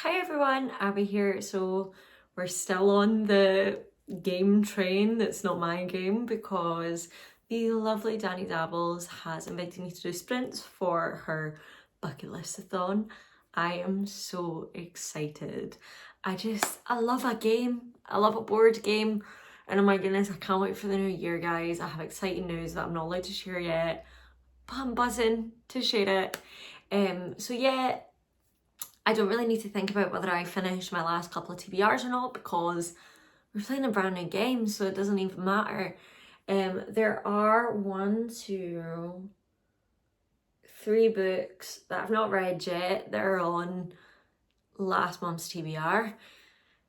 Hi everyone, Abby here. So we're still on the game train that's not my game because the lovely Danny Dabbles has invited me to do sprints for her Bucket List-athon. I am so excited. I love a game. I love a board game. And oh my goodness, I can't wait for the new year, guys. I have exciting news that I'm not allowed to share yet, but I'm buzzing to share it. So yeah, I don't really need to think about whether I finished my last couple of TBRs or not because we're playing a brand new game, so it doesn't even matter. There are 3 books that I've not read yet that are on last month's TBR.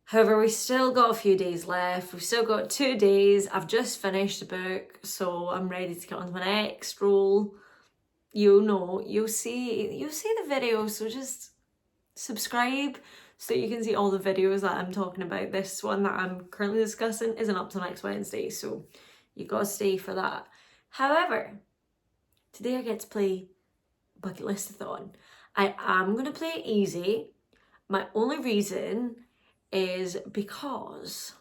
However, we still got a few days left. We've still got 2 days. I've just finished the book, so I'm ready to get on to my next roll. You'll see the video, so just subscribe so you can see all the videos that I'm talking about. This one that I'm currently discussing isn't up till next Wednesday, so you gotta stay for that. However, today I get to play Bucket List-athon. I am gonna play it easy. My only reason is because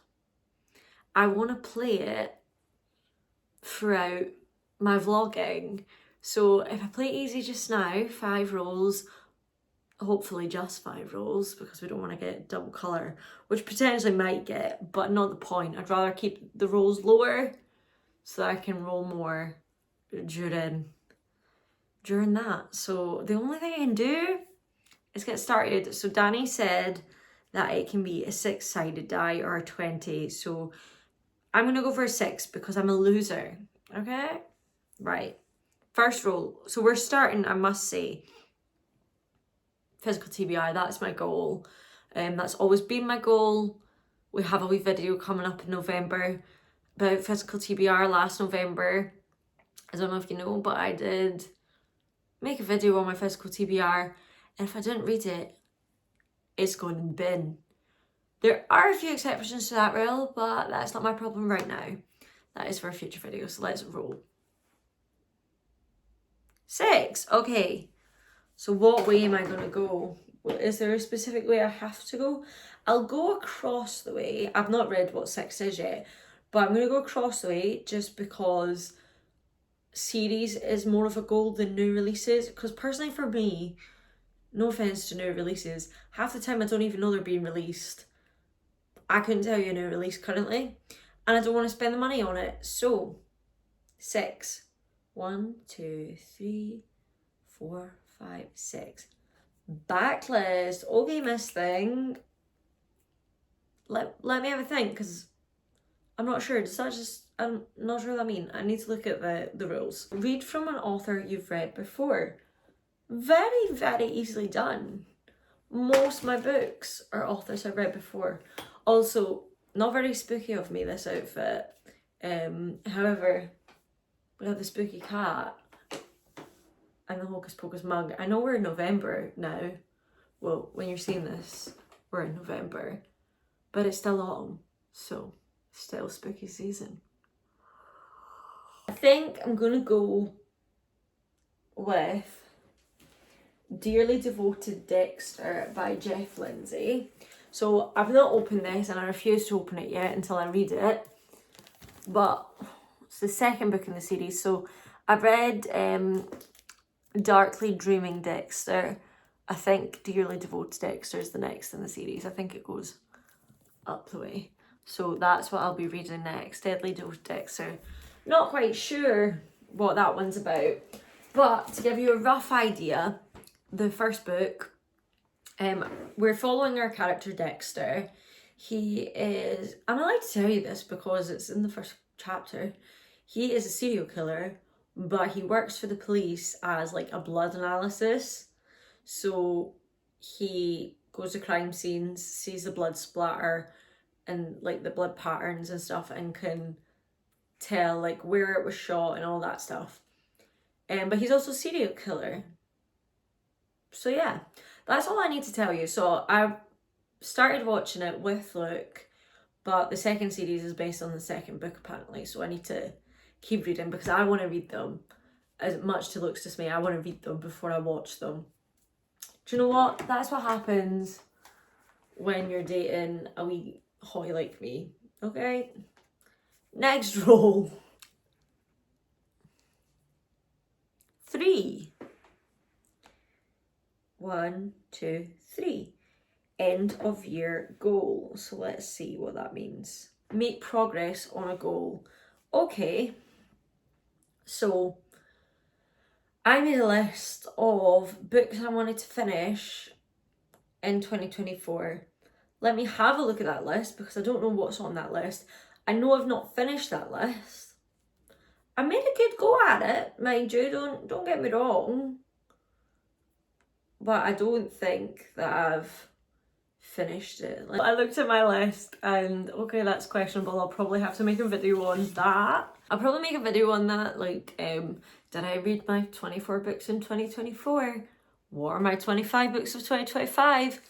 I want to play it throughout my vlogging. So if I play easy just now, 5 rolls, hopefully just 5 rolls because we don't want to get double colour, which potentially might get, but not the point. I'd rather keep the rolls lower so that I can roll more during that. So the only thing I can do is get started. So Danny said that it can be a 6-sided die or a 20. So I'm going to go for a 6 because I'm a loser. Okay? Right. First roll. So we're starting, I must say, physical TBR, that's my goal. That's always been my goal. We have a wee video coming up in November about physical TBR last November. I don't know if you know, but I did make a video on my physical TBR, and if I didn't read it, it's going in the bin. There are a few exceptions to that rule, but that's not my problem right now. That is for a future video, so let's roll. 6, okay. So what way am I going to go? Is there a specific way I have to go? I'll go across the way. I've not read what 6 is yet, but I'm going to go across the way just because series is more of a goal than new releases. Because personally for me, no offense to new releases, half the time I don't even know they're being released. I couldn't tell you a new release currently, and I don't want to spend the money on it. So 6. 1, 2, 3, 4, 5, 6. Backlist. Okay, Miss Thing. Let me have a think, because I'm not sure. Does that just... I'm not sure what I mean. I need to look at the rules. Read from an author you've read before. Very, very easily done. Most of my books are authors I've read before. Also, not very spooky of me, this outfit. However, we have the spooky cat and the Hocus Pocus mug. I know we're in November now. Well, when you're seeing this, we're in November. But it's still autumn, so still spooky season. I think I'm going to go with Dearly Devoted Dexter by Jeff Lindsay. So I've not opened this and I refuse to open it yet until I read it. But it's the second book in the series. So I've read Darkly Dreaming Dexter. I think Dearly Devoted Dexter is the next in the series. I think it goes up the way. So that's what I'll be reading next. Deadly Devoted Dexter. Not quite sure what that one's about. But to give you a rough idea, the first book, we're following our character Dexter. He is, I'm allowed to tell you this because it's in the first chapter. He is a serial killer, but he works for the police as like a blood analysis. So he goes to crime scenes, sees the blood splatter and like the blood patterns and stuff, and can tell like where it was shot and all that stuff. But he's also a serial killer. So yeah, that's all I need to tell you. So I started watching it with Luke, but the second series is based on the second book apparently, so I need to keep reading because I want to read them. As much to Luke's dismay, I want to read them before I watch them. Do you know what? That's what happens when you're dating a wee hottie like me, okay? Next roll. 3. 1, 2, 3. End of year goal. So let's see what that means. Make progress on a goal. Okay. So I made a list of books I wanted to finish in 2024. Let me have a look at that list because I don't know what's on that list. I know I've not finished that list. I made a good go at it, mind you, don't get me wrong. But I don't think that I've finished it. Like, I looked at my list and okay, that's questionable. I'll probably have to make a video on that. I'll probably make a video on that, like, did I read my 24 books in 2024? What are my 25 books of 2025?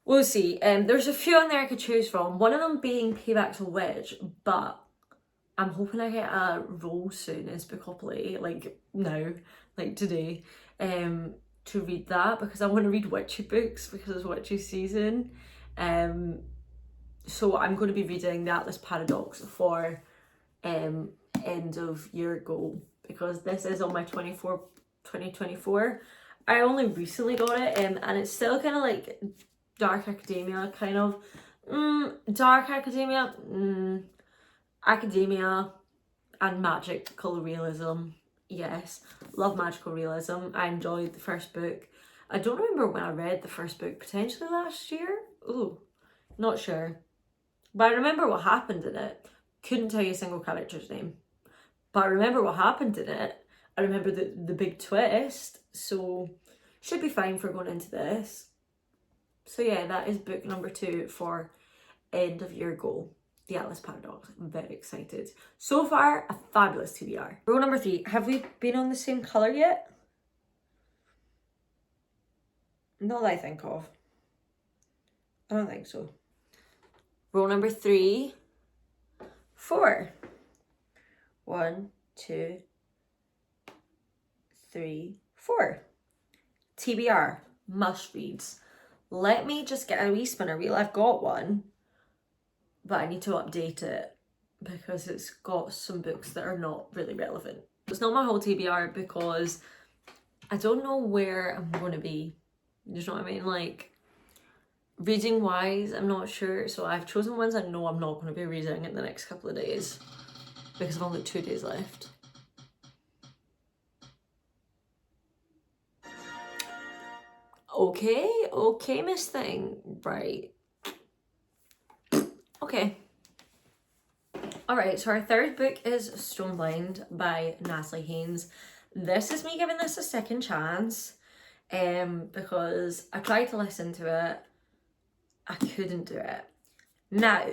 We'll see. There's a few on there I could choose from. One of them being Payback's a Witch, but I'm hoping I get a role soon as Bookopoli, like now, like today, to read that because I want to read witchy books because it's witchy season. So I'm going to be reading The Atlas Paradox for end of year goal because this is on my 2024. I only recently got it and it's still kind of like dark academia, kind of. Dark academia, academia and magical realism. Yes, love magical realism. I enjoyed the first book. I don't remember when I read the first book, potentially last year? Ooh, not sure. But I remember what happened in it. Couldn't tell you a single character's name. But I remember what happened in it. I remember the big twist. So, should be fine for going into this. So yeah, that is book number 2 for end of year goal. The Atlas Paradox. I'm very excited. So far, a fabulous TBR. Rule number 3. Have we been on the same colour yet? Not that I think of. I don't think so. Rule number 3. 4. 1, 2, 3, 4. TBR. Must reads. Let me just get a wee spinner wheel. I've got one. But I need to update it because it's got some books that are not really relevant. It's not my whole TBR because I don't know where I'm going to be. You know what I mean? Like, reading wise, I'm not sure. So I've chosen ones I know I'm not going to be reading in the next couple of days because I've only 2 days left. Okay, Miss Thing. Right. Okay. Alright, so our third book is Stor Blind by Natalie Haynes. This is me giving this a second chance because I tried to listen to it. I couldn't do it. Now,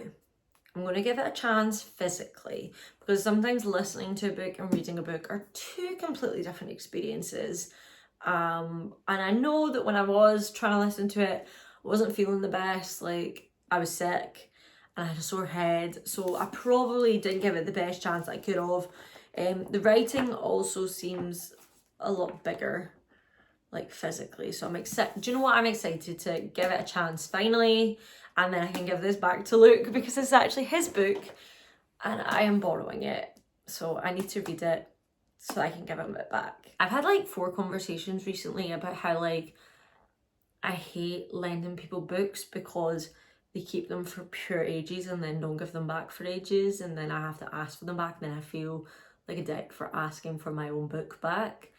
I'm going to give it a chance physically because sometimes listening to a book and reading a book are 2 completely different experiences. And I know that when I was trying to listen to it, I wasn't feeling the best. Like, I was sick and I had a sore head, so I probably didn't give it the best chance I could have. The writing also seems a lot bigger, like physically, so I'm excited. Do you know what? I'm excited to give it a chance finally, and then I can give this back to Luke because it's actually his book and I am borrowing it, so I need to read it so I can give him it back. I've had like 4 conversations recently about how like I hate lending people books because they keep them for pure ages and then don't give them back for ages, and then I have to ask for them back, and then I feel like a dick for asking for my own book back.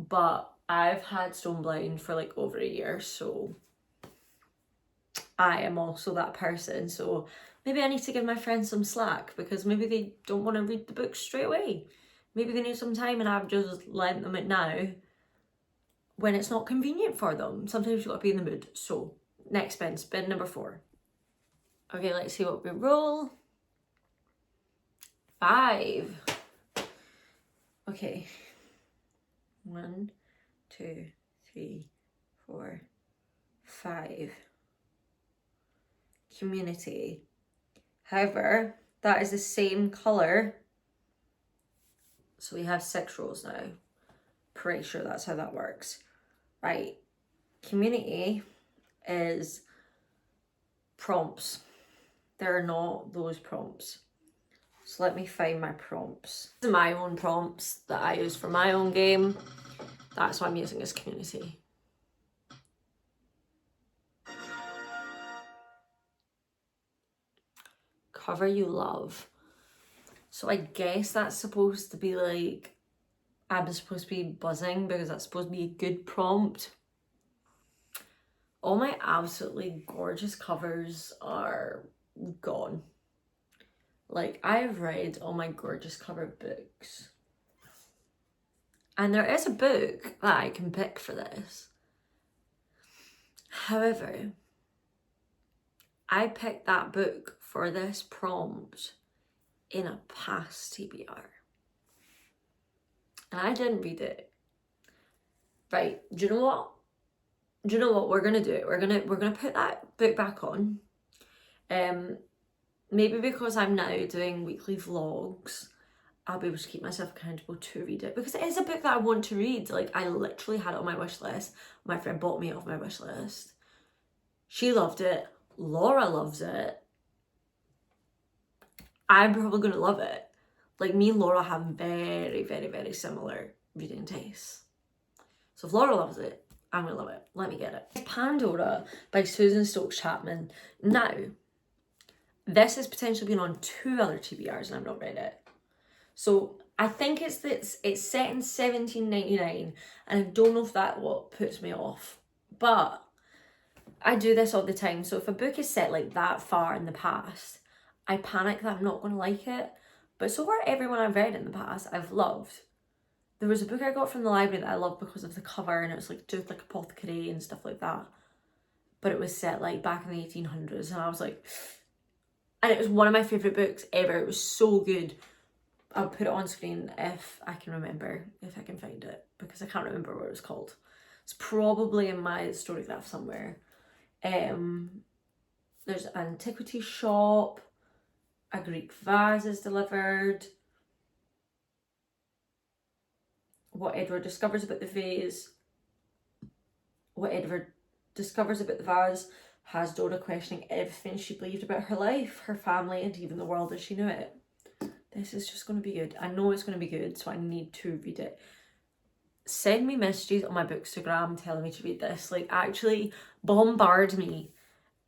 But I've had Stor Blind for like over a year, so I am also that person. So maybe I need to give my friends some slack because maybe they don't want to read the book straight away. Maybe they need some time and I've just lent them it now when it's not convenient for them. Sometimes you've got to be in the mood. So next spin number 4. Okay, let's see what we roll. 5. Okay. 1, 2, 3, 4, 5. Community. However, that is the same colour. So we have 6 rows now. Pretty sure that's how that works. Right. Community is prompts. There are not those prompts. So let me find my prompts. These are my own prompts that I use for my own game. That's what I'm using as community. Cover you love. So I guess that's supposed to be like, I'm supposed to be buzzing because that's supposed to be a good prompt. All my absolutely gorgeous covers are gone. Like, I've read all my gorgeous cover books. And there is a book that I can pick for this. However, I picked that book for this prompt in a past TBR. And I didn't read it. Right, do you know what? Do you know what we're gonna do? We're gonna put that book back on. Maybe because I'm now doing weekly vlogs, I'll be able to keep myself accountable to read it, because it is a book that I want to read. Like, I literally had it on my wish list. My friend bought me it off my wish list. She loved it. Laura loves it. I'm probably gonna love it. Like, me and Laura have very, very, very similar reading tastes. So if Laura loves it, I'm gonna love it. Let me get it. It's Pandora by Susan Stokes Chapman. Now, this has potentially been on 2 other TBRs and I've not read it. So I think it's set in 1799, and I don't know if that's what puts me off. But I do this all the time. So if a book is set like that far in the past, I panic that I'm not going to like it. But so far, everyone I've read in the past, I've loved. There was a book I got from the library that I loved because of the cover, and it was like just like apothecary and stuff like that. But it was set like back in the 1800s, and I was like, and it was one of my favourite books ever. It was so good. I'll put it on screen if I can remember, if I can find it, because I can't remember what it was called. It's probably in my Storygraph somewhere. There's an antiquity shop. A Greek vase is delivered. What Edward discovers about the vase. What Edward discovers about the vase has Dora questioning everything she believed about her life, her family, and even the world as she knew it. This is just going to be good. I know it's going to be good, so I need to read it. Send me messages on my Bookstagram telling me to read this. Like, actually bombard me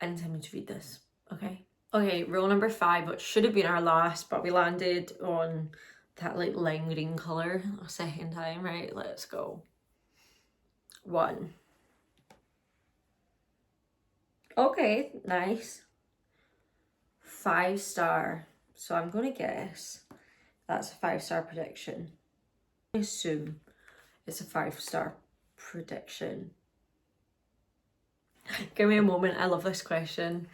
and tell me to read this, okay? Okay, rule number 5, which should have been our last, but we landed on that like lime green colour a second time, right? Let's go. 1. Okay, nice. 5 star. So I'm going to guess that's a 5-star prediction. I assume it's a 5-star prediction. Give me a moment. I love this question.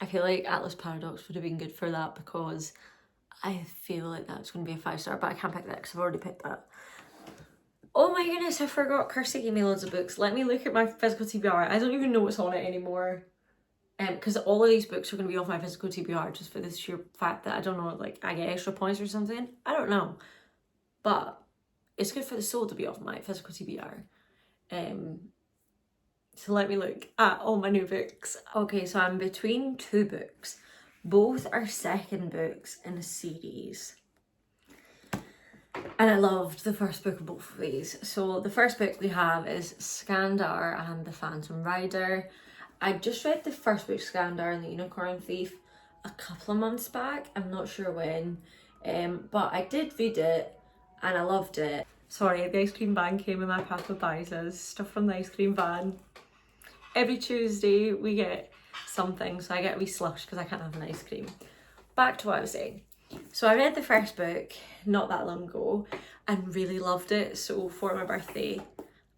I feel like Atlas Paradox would have been good for that, because I feel like that's going to be a 5-star, but I can't pick that because I've already picked that. Oh my goodness, I forgot Kirsty gave me loads of books. Let me look at my physical TBR. I don't even know what's on it anymore. Because all of these books are going to be off my physical TBR just for the sheer fact that I don't know, like I get extra points or something. I don't know. But it's good for the soul to be off my physical TBR. So let me look at all my new books. Okay, so I'm between 2 books. Both are second books in a series. And I loved the first book of both of these. So the first book we have is Skandar and the Phantom Rider. I just read the first book, Skandar and the Unicorn Thief, a couple of months back. I'm not sure when. But I did read it and I loved it. Sorry, the ice cream van came in my path with prizes. Stuff from the ice cream van. Every Tuesday we get something, so I get a wee slush because I can't have an ice cream. Back to what I was saying. So I read the first book not that long ago and really loved it. So for my birthday,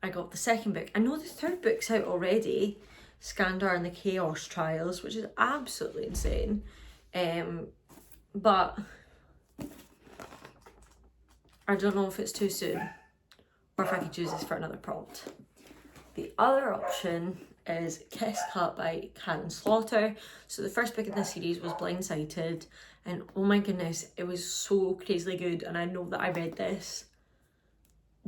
I got the second book. I know the third book's out already, Skandar and the Chaos Trials, which is absolutely insane. But I don't know if it's too soon or if I could use this for another prompt. The other option is Kiss Cut by Karen Slaughter. So the first book in this series was Blindsided, and oh my goodness, it was so crazily good, and I know that I read this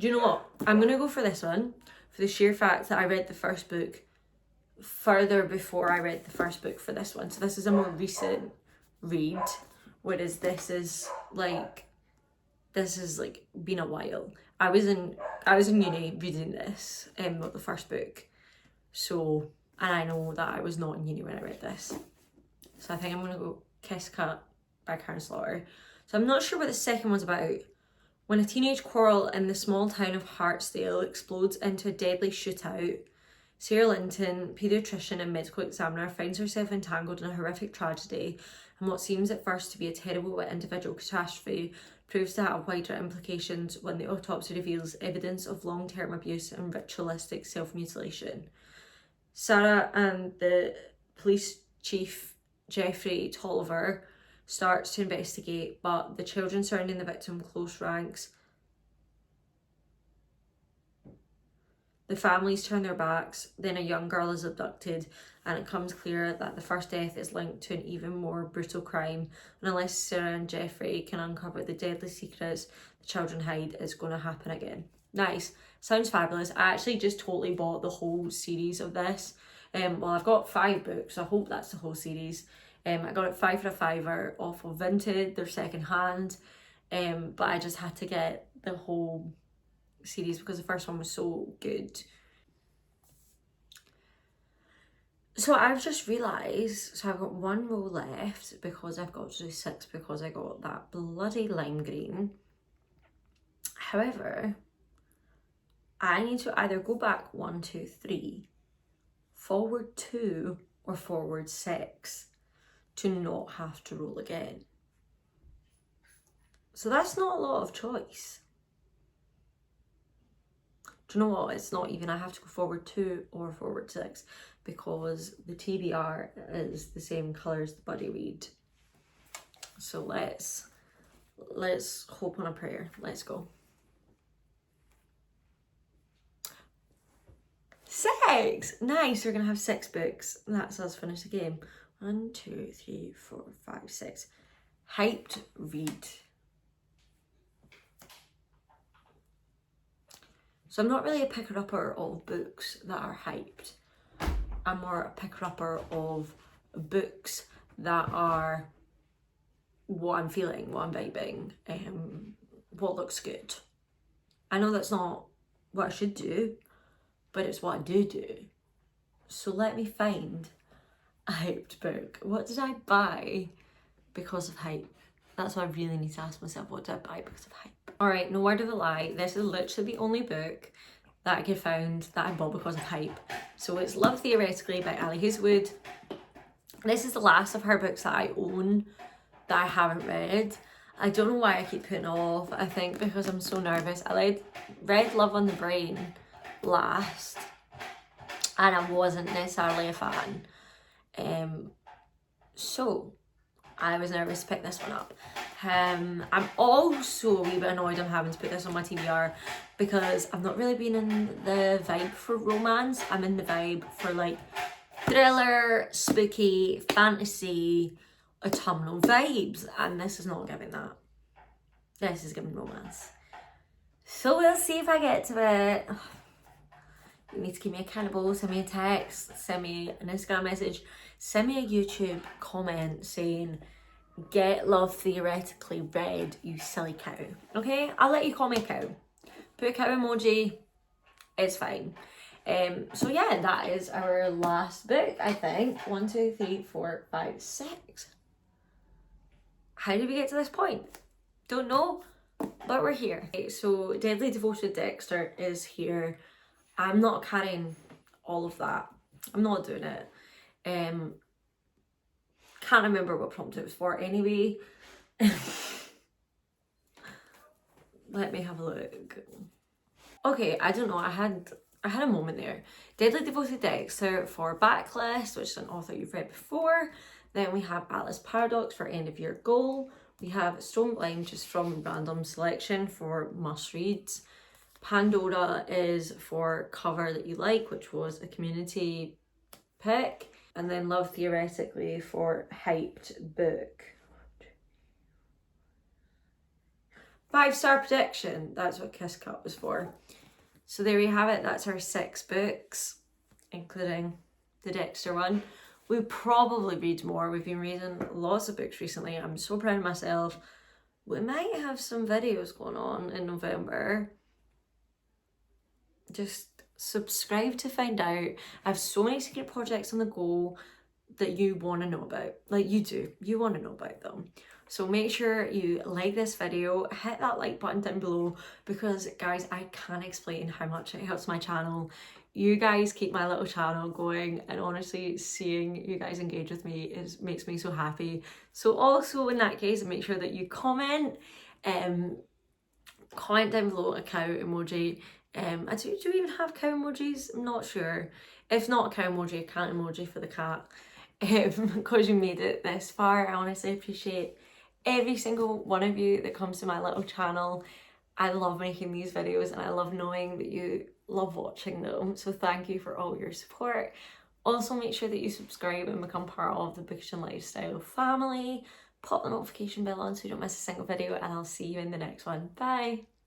Do you know what? I'm going to go for this one for the sheer fact that I read the first book further before I read the first book for this one. So this is a more recent read, whereas this is like been a while. I was in uni reading this, not the first book. So, and I know that I was not in uni when I read this. So I think I'm gonna go Kiss Cut by Karen Slaughter. So I'm not sure what the second one's about. When a teenage quarrel in the small town of Hartsdale explodes into a deadly shootout, Sarah Linton, paediatrician and medical examiner, finds herself entangled in a horrific tragedy, and what seems at first to be a terrible but individual catastrophe proves to have wider implications when the autopsy reveals evidence of long-term abuse and ritualistic self-mutilation. Sarah and the police chief, Geoffrey Tolliver, starts to investigate, but the children surrounding the victim close ranks. The families turn their backs, then a young girl is abducted, and it becomes clear that the first death is linked to an even more brutal crime, and unless Sarah and Geoffrey can uncover the deadly secrets the children hide, it's going to happen again. Nice. Sounds fabulous. I actually just totally bought the whole series of this. Well, I've got 5 books, so I hope that's the whole series. I got it 5 for a fiver off of Vinted, they're second hand, but I just had to get the whole series because the first one was so good. So I've just realised, so I've got 1 row left because I've got to do 6 because I got that bloody lime green. However, I need to either go back 1, 2, 3, forward 2 or forward 6 to not have to roll again. So that's not a lot of choice. Do you know what? It's not even, I have to go forward 2 or forward 6 because the TBR is the same colour as the buddy read. So let's hope on a prayer. Let's go. 6! Nice, we're gonna have 6 books. That's us finished the game. 1, 2, 3, 4, 5, 6. Hyped read. So I'm not really a picker-upper of books that are hyped. I'm more a picker-upper of books that are what I'm feeling, what I'm vibing, what looks good. I know that's not what I should do, but it's what I do. So let me find a hyped book. What did I buy because of hype? That's what I really need to ask myself. What did I buy because of hype? Alright, no word of a lie. This is literally the only book that I could find that I bought because of hype. So it's Love Theoretically by Ali Hazelwood. This is the last of her books that I own that I haven't read. I don't know why I keep putting it off. I think because I'm so nervous. I read Love on the Brain last and I wasn't necessarily a fan. So I was nervous to pick this one up. I'm also a wee bit annoyed I'm having to put this on my TBR because I've not really been in the vibe for romance. I'm in the vibe for like thriller, spooky, fantasy, autumnal vibes, and this is not giving that. This is giving romance. So we'll see if I get to it. You need to keep me accountable, send me a text, send me an Instagram message, send me a YouTube comment saying, get Love Theoretically read, you silly cow. Okay, I'll let you call me a cow. Put a cow emoji, it's fine. So yeah, that is our last book, I think. 1, 2, 3, 4, 5, 6. How did we get to this point? Don't know, but we're here. Okay, so Deadly Devoted Dexter is here. I'm not carrying all of that. I'm not doing it. Can't remember what prompt it was for anyway. Let me have a look. Okay, I don't know. I had a moment there. Deadly Devoted Dexter for Backlist, which is an author you've read before. Then we have Atlas Paradox for End of Year Goal. We have Stor Blind just from random selection for must reads. Pandora is for cover that you like, which was a community pick. And then Love Theoretically for hyped book. 5-star prediction. That's what Kiss Cut was for. So there you have it. That's our 6 books, including the Dexter one. We'll probably read more. We've been reading lots of books recently. I'm so proud of myself. We might have some videos going on in November. Just subscribe to find out. I have so many secret projects on the go that you want to know about. Like, you do. You want to know about them. So make sure you like this video, hit that like button down below, because guys, I can't explain how much it helps my channel. You guys keep my little channel going, and honestly, seeing you guys engage with me makes me so happy. So also in that case, make sure that you comment down below a cow emoji. Do we even have cow emojis? I'm not sure. If not a cow emoji, a cat emoji for the cat. Because you made it this far. I honestly appreciate every single one of you that comes to my little channel. I love making these videos, and I love knowing that you love watching them. So thank you for all your support. Also, make sure that you subscribe and become part of the Bookish and Lifestyle family. Pop the notification bell on so you don't miss a single video, and I'll see you in the next one. Bye!